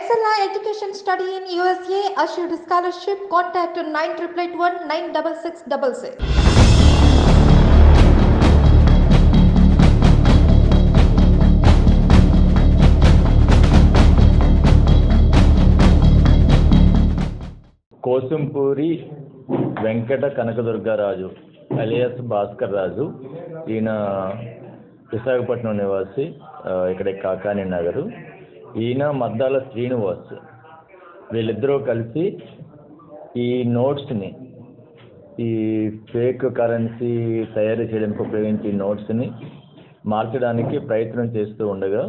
Excella Education Study in USA assured scholarship. Contact 9881 96666. Kosampuri Venkata Kanakadurgaraju alias Bhaskar Raju. ఈయన విశాఖపట్నం నివాసి, ఇక్కడ కాకాని నగరు. ఈయన మద్దాల శ్రీనివాస్. వీళ్ళిద్దరూ కలిసి ఈ నోట్స్ని, ఈ ఫేక్ కరెన్సీ తయారు చేయడానికి ఉపయోగించే నోట్స్ని మార్చడానికి ప్రయత్నం చేస్తూ ఉండగా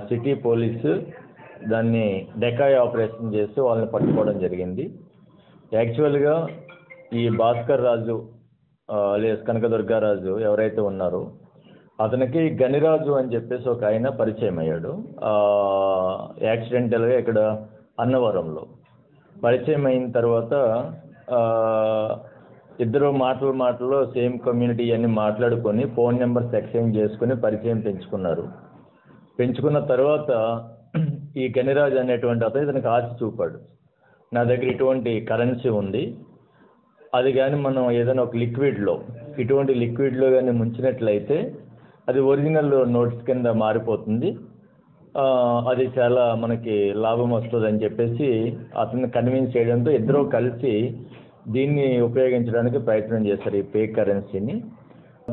సిటీ పోలీసు దాన్ని డెకాయ్ ఆపరేషన్ చేస్తూ వాళ్ళని పట్టుకోవడం జరిగింది. యాక్చువల్గా ఈ భాస్కర్ రాజు లేస్ కనకదుర్గారాజు ఎవరైతే ఉన్నారో అతనికి గనిరాజు అని చెప్పేసి ఒక ఆయన పరిచయం అయ్యాడు. యాక్సిడెంటల్గా ఇక్కడ అన్నవరంలో పరిచయం అయిన తర్వాత ఇద్దరు మాటల్లో సేమ్ కమ్యూనిటీ అన్ని మాట్లాడుకొని ఫోన్ నెంబర్స్ ఎక్స్చేంజ్ చేసుకుని పరిచయం పెంచుకున్న తర్వాత ఈ గనిరాజు అనేటువంటి అతను ఇతనికి ఆశ చూపాడు. నా దగ్గర ఇటువంటి కరెన్సీ ఉంది, అది కానీ మనం ఏదైనా ఒక ఇటువంటి లిక్విడ్లో కానీ ముంచినట్లయితే అది ఒరిజినల్ నోట్స్ కింద మారిపోతుంది, అది చాలా మనకి లాభం వస్తుంది అని చెప్పేసి అతన్ని కన్విన్స్ చేయడంతో ఇద్దరూ కలిసి దీన్ని ఉపయోగించడానికి ప్రయత్నం చేశారు, ఈ ఫేక్ కరెన్సీని.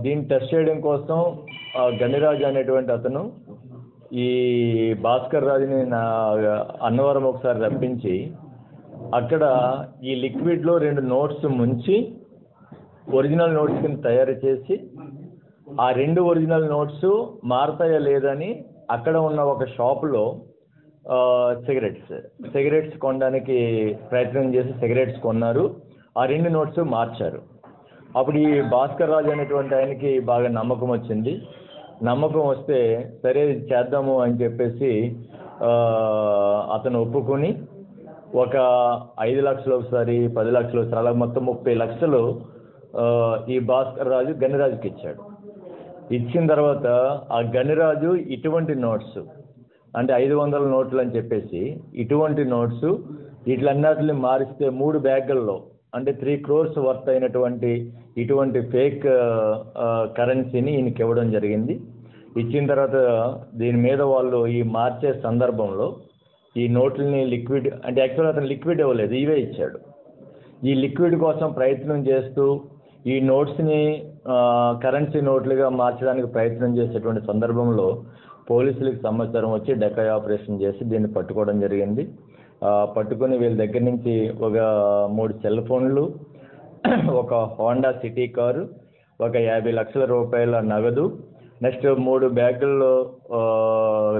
దీన్ని టెస్ట్ చేయడం కోసం గనిరాజు అనేటువంటి అతను ఈ భాస్కర్ రాజుని అన్నవరం ఒకసారి రప్పించి అక్కడ ఈ లిక్విడ్లో 2 నోట్స్ ముంచి ఒరిజినల్ నోట్స్ కింద తయారు చేసి ఆ 2 ఒరిజినల్ నోట్స్ మారతాయా లేదని అక్కడ ఉన్న ఒక షాపులో సిగరెట్స్ కొనడానికి ప్రయత్నం చేసి సిగరెట్స్ కొన్నారు. ఆ 2 నోట్స్ మార్చారు. అప్పుడు ఈ భాస్కర్ రాజు అనేటువంటి ఆయనకి బాగా నమ్మకం వచ్చింది. నమ్మకం వస్తే సరే చేద్దాము అని చెప్పేసి అతను ఒప్పుకొని ఒక 5 లక్షలు ఒకసారి, 10 లక్షలు ఒకసారి, అలా మొత్తం 30 లక్షలు ఈ భాస్కర్ రాజు గనిరాజుకి ఇచ్చాడు. ఇచ్చిన తర్వాత ఆ గనిరాజు ఇటువంటి నోట్స్ అంటే 500 నోట్లు అని చెప్పేసి ఇటువంటి నోట్స్ వీటిలన్నిటిని మారిస్తే 3 బ్యాగుల్లో అంటే 3 crores వర్త్ అయినటువంటి ఇటువంటి ఫేక్ కరెన్సీని ఈయనకి ఇవ్వడం జరిగింది. ఇచ్చిన తర్వాత దీని మీద వాళ్ళు ఈ మార్చే సందర్భంలో ఈ నోట్లని లిక్విడ్ అంటే యాక్చువల్గా అతను లిక్విడ్ ఇవ్వలేదు, ఇవే ఇచ్చాడు. ఈ లిక్విడ్ కోసం ప్రయత్నం చేస్తూ ఈ నోట్స్ని కరెన్సీ నోట్లుగా మార్చడానికి ప్రయత్నం చేసేటువంటి సందర్భంలో పోలీసులకు సమాచారం వచ్చి డెకాయ్ ఆపరేషన్ చేసి దీన్ని పట్టుకోవడం జరిగింది. పట్టుకొని వీళ్ళ దగ్గర నుంచి ఒక 3 సెల్ ఫోన్లు, ఒక హోండా సిటీ కారు, ఒక 50 లక్షల రూపాయల నగదు, నెక్స్ట్ 3 బ్యాగుల్లో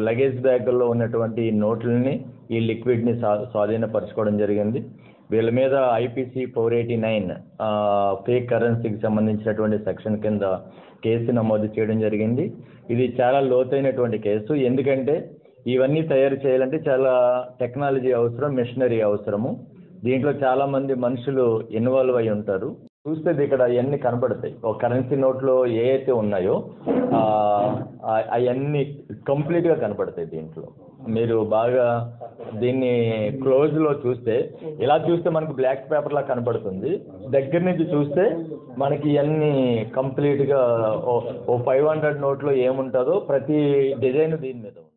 లగేజ్ బ్యాగుల్లో ఉన్నటువంటి ఈ నోట్లని, ఈ లిక్విడ్ని స్వాధీనపరచుకోవడం జరిగింది. వీళ్ళ మీద IPC 489 ఫేక్ కరెన్సీకి సంబంధించినటువంటి సెక్షన్ కింద కేసు నమోదు చేయడం జరిగింది. ఇది చాలా లోతైనటువంటి కేసు, ఎందుకంటే ఇవన్నీ తయారు చేయాలంటే చాలా టెక్నాలజీ అవసరం, మెషినరీ అవసరము. దీంట్లో చాలామంది మనుషులు ఇన్వాల్వ్ అయి ఉంటారు. చూస్తే ఇక్కడ అవన్నీ కనబడతాయి. ఒక కరెన్సీ నోట్లో ఏ అయితే ఉన్నాయో అవన్నీ కంప్లీట్గా కనబడతాయి. దీంట్లో మీరు బాగా దీన్ని క్లోజ్లో చూస్తే, ఇలా చూస్తే మనకు బ్లాక్ పేపర్లా కనబడుతుంది. దగ్గర నుంచి చూస్తే మనకి ఇవన్నీ కంప్లీట్గా ఓ 500 నోట్లో ఏముంటుందో ప్రతి డిజైన్ దీని మీద ఉంది.